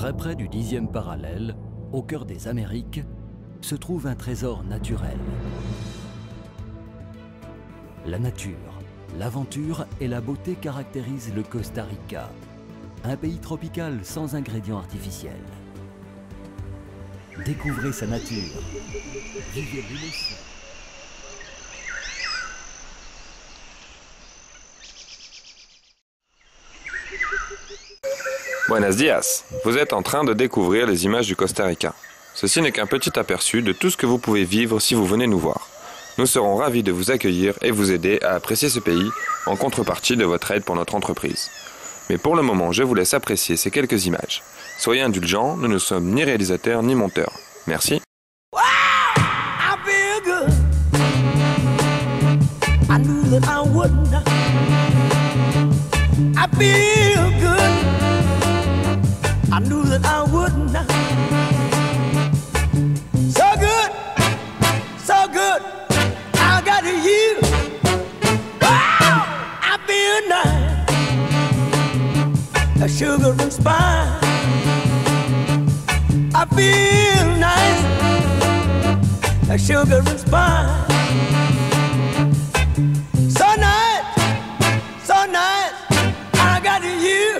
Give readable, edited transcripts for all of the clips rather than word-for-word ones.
Très près du 10e parallèle, au cœur des Amériques, se trouve un trésor naturel. La nature, l'aventure et la beauté caractérisent le Costa Rica, un pays tropical sans ingrédients artificiels. Découvrez sa nature, vivez l'émotion. Buenos días, vous êtes en train de découvrir les images du Costa Rica. Ceci n'est qu'un petit aperçu de tout ce que vous pouvez vivre si vous venez nous voir. Nous serons ravis de vous accueillir et vous aider à apprécier ce pays en contrepartie de votre aide pour notre entreprise. Mais pour le moment, je vous laisse apprécier ces quelques images. Soyez indulgents, nous ne sommes ni réalisateurs ni monteurs. Merci. I knew that I would not. So good, so good. I got you. Wow, I feel nice. A sugar and spice. I feel nice. A sugar and spice. So nice, so nice. I got you.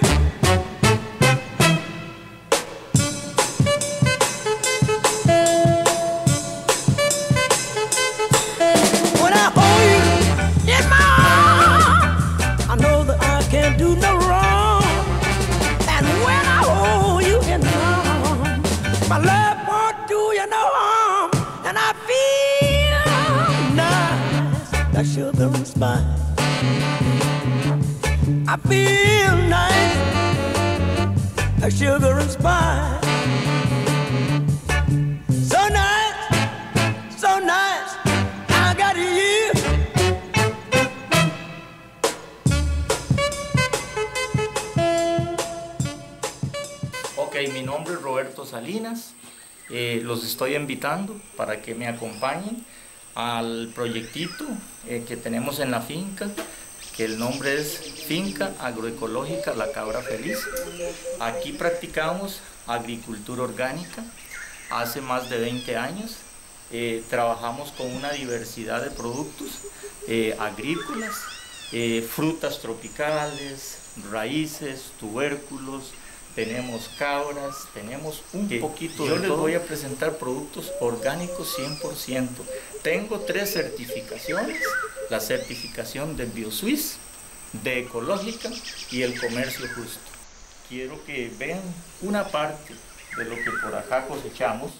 Do no wrong, and when I hold you in my arms, my love won't do you no harm, and I feel nice, like sugar and spice. I feel nice, like sugar and spice. So nice, so nice, I got you. Ok, mi nombre es Roberto Salinas, los estoy invitando para que me acompañen al proyectito que tenemos en la finca, que el nombre es Finca Agroecológica La Cabra Feliz. Aquí practicamos agricultura orgánica hace más de 20 años. Trabajamos con una diversidad de productos agrícolas, frutas tropicales, raíces, tubérculos. Tenemos cabras, tenemos un poquito de todo. Yo les voy a presentar productos orgánicos 100%. Tengo 3 certificaciones, la certificación de BioSuisse, de Ecológica y el Comercio Justo. Quiero que vean una parte de lo que por acá cosechamos.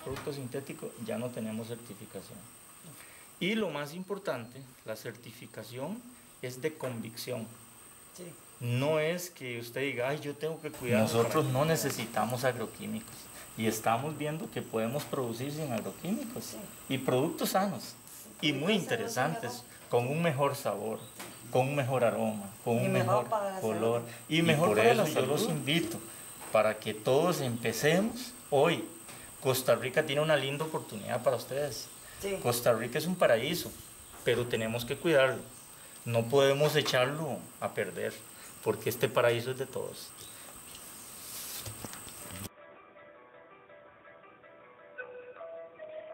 Productos sintéticos ya no tenemos certificación. Y lo más importante, la certificación es de convicción. Sí. No es que usted diga, ay, yo tengo que cuidar. Nosotros no necesitamos agroquímicos y estamos viendo que podemos producir sin agroquímicos, sí, y productos sanos y muy interesantes, con un mejor sabor, con un mejor aroma, con un mejor color y mejor para la salud. Por eso yo los invito para que todos empecemos hoy. Costa Rica tiene una linda oportunidad para ustedes. Sí. Costa Rica es un paraíso, pero tenemos que cuidarlo. No podemos echarlo a perder, porque este paraíso es de todos.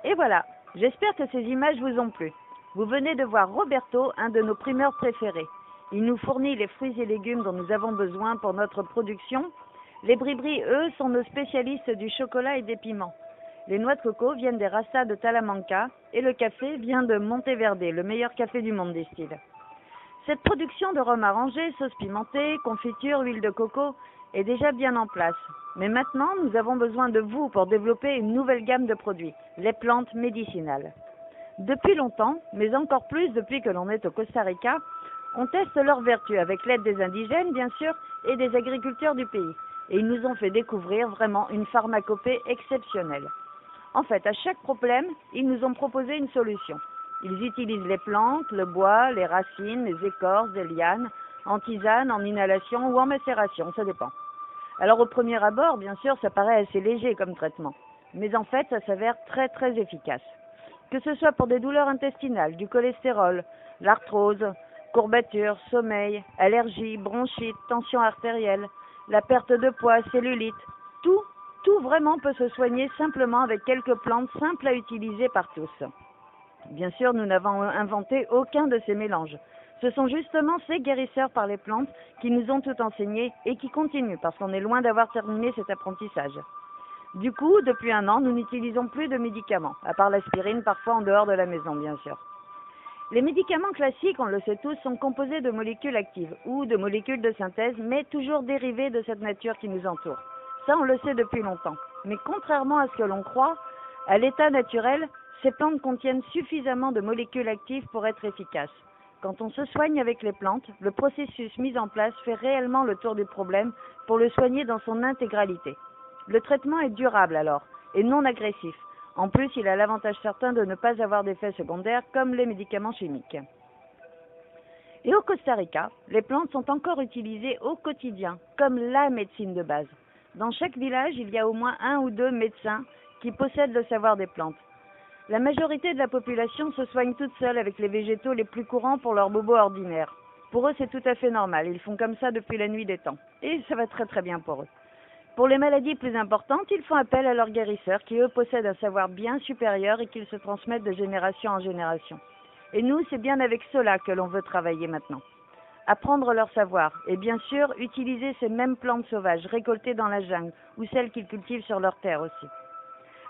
Et voilà, j'espère que ces images vous ont plu. Vous venez de voir Roberto, un de nos primeurs préférés. Il nous fournit les fruits et légumes dont nous avons besoin pour notre production. Les bribris, eux, sont nos spécialistes du chocolat et des piments. Les noix de coco viennent des Rastas de Talamanca et le café vient de Monteverde, le meilleur café du monde, distille. Cette production de rhum arrangé, sauce pimentée, confiture, huile de coco est déjà bien en place. Mais maintenant, nous avons besoin de vous pour développer une nouvelle gamme de produits, les plantes médicinales. Depuis longtemps, mais encore plus depuis que l'on est au Costa Rica, on teste leurs vertus avec l'aide des indigènes, bien sûr, et des agriculteurs du pays. Et ils nous ont fait découvrir vraiment une pharmacopée exceptionnelle. En fait, à chaque problème, ils nous ont proposé une solution. Ils utilisent les plantes, le bois, les racines, les écorces, les lianes, en tisane, en inhalation ou en macération, ça dépend. Alors au premier abord, bien sûr, ça paraît assez léger comme traitement. Mais en fait, ça s'avère très très efficace. Que ce soit pour des douleurs intestinales, du cholestérol, l'arthrose, courbatures, sommeil, allergies, bronchite, tension artérielle, la perte de poids, cellulite, tout vraiment peut se soigner simplement avec quelques plantes simples à utiliser par tous. Bien sûr, nous n'avons inventé aucun de ces mélanges. Ce sont justement ces guérisseurs par les plantes qui nous ont tout enseigné et qui continuent parce qu'on est loin d'avoir terminé cet apprentissage. Du coup, depuis 1 an, nous n'utilisons plus de médicaments, à part l'aspirine, parfois en dehors de la maison, bien sûr. Les médicaments classiques, on le sait tous, sont composés de molécules actives ou de molécules de synthèse, mais toujours dérivées de cette nature qui nous entoure. Ça, on le sait depuis longtemps. Mais contrairement à ce que l'on croit, à l'état naturel, ces plantes contiennent suffisamment de molécules actives pour être efficaces. Quand on se soigne avec les plantes, le processus mis en place fait réellement le tour du problème pour le soigner dans son intégralité. Le traitement est durable alors, et non agressif. En plus, il a l'avantage certain de ne pas avoir d'effets secondaires comme les médicaments chimiques. Et au Costa Rica, les plantes sont encore utilisées au quotidien, comme la médecine de base. Dans chaque village, il y a au moins 1 ou 2 médecins qui possèdent le savoir des plantes. La majorité de la population se soigne toute seule avec les végétaux les plus courants pour leurs bobos ordinaires. Pour eux, c'est tout à fait normal. Ils font comme ça depuis la nuit des temps. Et ça va très très bien pour eux. Pour les maladies plus importantes, ils font appel à leurs guérisseurs qui, eux, possèdent un savoir bien supérieur et qu'ils se transmettent de génération en génération. Et nous, c'est bien avec cela que l'on veut travailler maintenant. Apprendre leur savoir et bien sûr, utiliser ces mêmes plantes sauvages récoltées dans la jungle ou celles qu'ils cultivent sur leur terre aussi.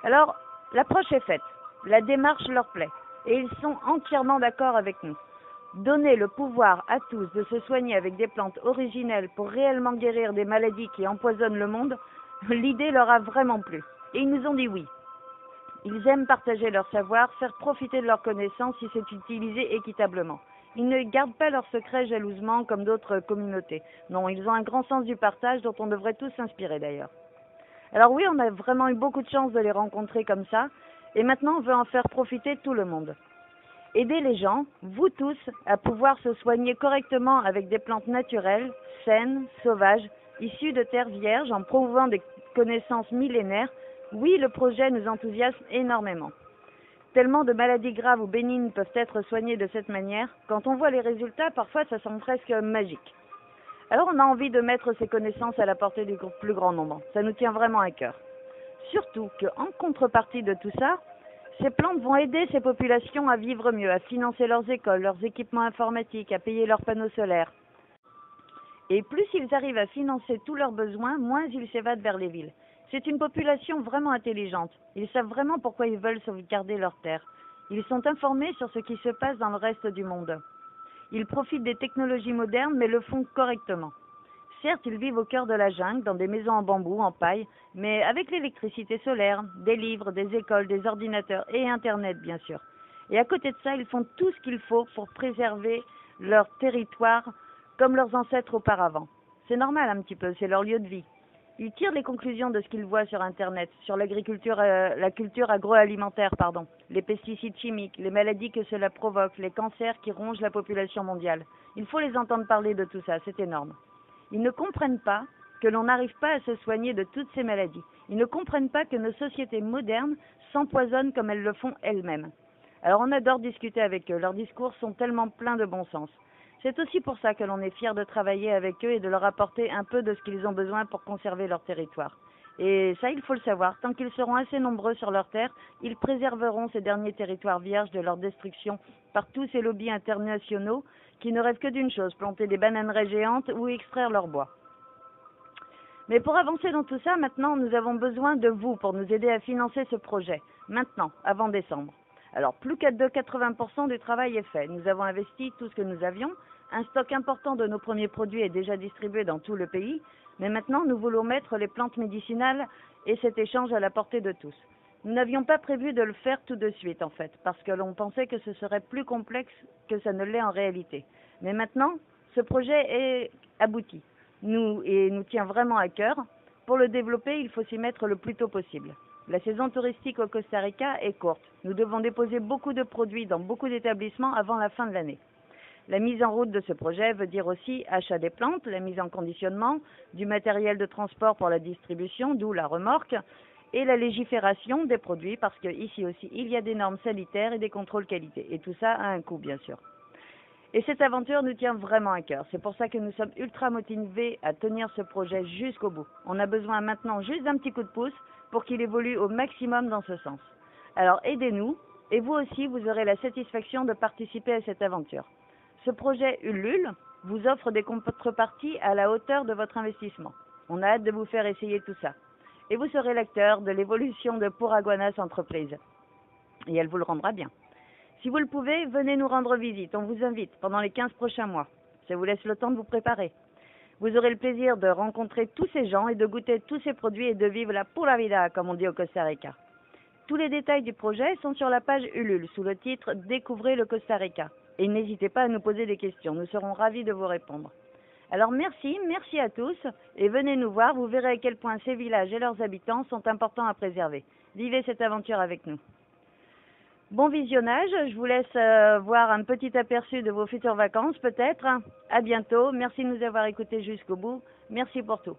Alors, l'approche est faite. La démarche leur plaît et ils sont entièrement d'accord avec nous. Donner le pouvoir à tous de se soigner avec des plantes originelles pour réellement guérir des maladies qui empoisonnent le monde, l'idée leur a vraiment plu. Et ils nous ont dit oui. Ils aiment partager leur savoir, faire profiter de leurs connaissances si c'est utilisé équitablement. Ils ne gardent pas leurs secrets jalousement comme d'autres communautés. Non, ils ont un grand sens du partage dont on devrait tous s'inspirer d'ailleurs. Alors oui, on a vraiment eu beaucoup de chance de les rencontrer comme ça. Et maintenant, on veut en faire profiter tout le monde. Aider les gens, vous tous, à pouvoir se soigner correctement avec des plantes naturelles, saines, sauvages, issues de terres vierges, en promouvant des connaissances millénaires. Oui, le projet nous enthousiasme énormément. Tellement de maladies graves ou bénignes peuvent être soignées de cette manière, quand on voit les résultats, parfois ça semble presque magique. Alors on a envie de mettre ces connaissances à la portée du plus grand nombre. Ça nous tient vraiment à cœur. Surtout qu'en contrepartie de tout ça, ces plantes vont aider ces populations à vivre mieux, à financer leurs écoles, leurs équipements informatiques, à payer leurs panneaux solaires. Et plus ils arrivent à financer tous leurs besoins, moins ils s'évadent vers les villes. C'est une population vraiment intelligente. Ils savent vraiment pourquoi ils veulent sauvegarder leurs terres. Ils sont informés sur ce qui se passe dans le reste du monde. Ils profitent des technologies modernes, mais le font correctement. Certes, ils vivent au cœur de la jungle, dans des maisons en bambou, en paille, mais avec l'électricité solaire, des livres, des écoles, des ordinateurs et Internet, bien sûr. Et à côté de ça, ils font tout ce qu'il faut pour préserver leur territoire comme leurs ancêtres auparavant. C'est normal un petit peu, c'est leur lieu de vie. Ils tirent les conclusions de ce qu'ils voient sur Internet, sur la culture agroalimentaire, les pesticides chimiques, les maladies que cela provoque, les cancers qui rongent la population mondiale. Il faut les entendre parler de tout ça, c'est énorme. Ils ne comprennent pas que l'on n'arrive pas à se soigner de toutes ces maladies. Ils ne comprennent pas que nos sociétés modernes s'empoisonnent comme elles le font elles-mêmes. Alors on adore discuter avec eux, leurs discours sont tellement pleins de bon sens. C'est aussi pour ça que l'on est fiers de travailler avec eux et de leur apporter un peu de ce qu'ils ont besoin pour conserver leur territoire. Et ça, il faut le savoir, tant qu'ils seront assez nombreux sur leur terre, ils préserveront ces derniers territoires vierges de leur destruction par tous ces lobbies internationaux qui ne rêvent que d'une chose, planter des bananeraies géantes ou extraire leur bois. Mais pour avancer dans tout ça, maintenant, nous avons besoin de vous pour nous aider à financer ce projet, maintenant, avant décembre. Alors, plus que de 80% du travail est fait. Nous avons investi tout ce que nous avions. Un stock important de nos premiers produits est déjà distribué dans tout le pays, mais maintenant nous voulons mettre les plantes médicinales et cet échange à la portée de tous. Nous n'avions pas prévu de le faire tout de suite en fait, parce que l'on pensait que ce serait plus complexe que ça ne l'est en réalité. Mais maintenant, ce projet est abouti, nous tient vraiment à cœur. Pour le développer, il faut s'y mettre le plus tôt possible. La saison touristique au Costa Rica est courte. Nous devons déposer beaucoup de produits dans beaucoup d'établissements avant la fin de l'année. La mise en route de ce projet veut dire aussi achat des plantes, la mise en conditionnement, du matériel de transport pour la distribution, d'où la remorque, et la légifération des produits, parce qu'ici aussi, il y a des normes sanitaires et des contrôles qualité. Et tout ça a un coût, bien sûr. Et cette aventure nous tient vraiment à cœur. C'est pour ça que nous sommes ultra motivés à tenir ce projet jusqu'au bout. On a besoin maintenant juste d'un petit coup de pouce pour qu'il évolue au maximum dans ce sens. Alors aidez-nous, et vous aussi, vous aurez la satisfaction de participer à cette aventure. Ce projet Ulule vous offre des contreparties à la hauteur de votre investissement. On a hâte de vous faire essayer tout ça. Et vous serez l'acteur de l'évolution de Puraguanas Entreprise. Et elle vous le rendra bien. Si vous le pouvez, venez nous rendre visite. On vous invite pendant les 15 prochains mois. Ça vous laisse le temps de vous préparer. Vous aurez le plaisir de rencontrer tous ces gens et de goûter tous ces produits et de vivre la pura vida, comme on dit au Costa Rica. Tous les détails du projet sont sur la page Ulule, sous le titre « Découvrez le Costa Rica ». Et n'hésitez pas à nous poser des questions. Nous serons ravis de vous répondre. Alors merci à tous et venez nous voir. Vous verrez à quel point ces villages et leurs habitants sont importants à préserver. Vivez cette aventure avec nous. Bon visionnage, je vous laisse voir un petit aperçu de vos futures vacances peut-être. À bientôt, merci de nous avoir écoutés jusqu'au bout. Merci pour tout.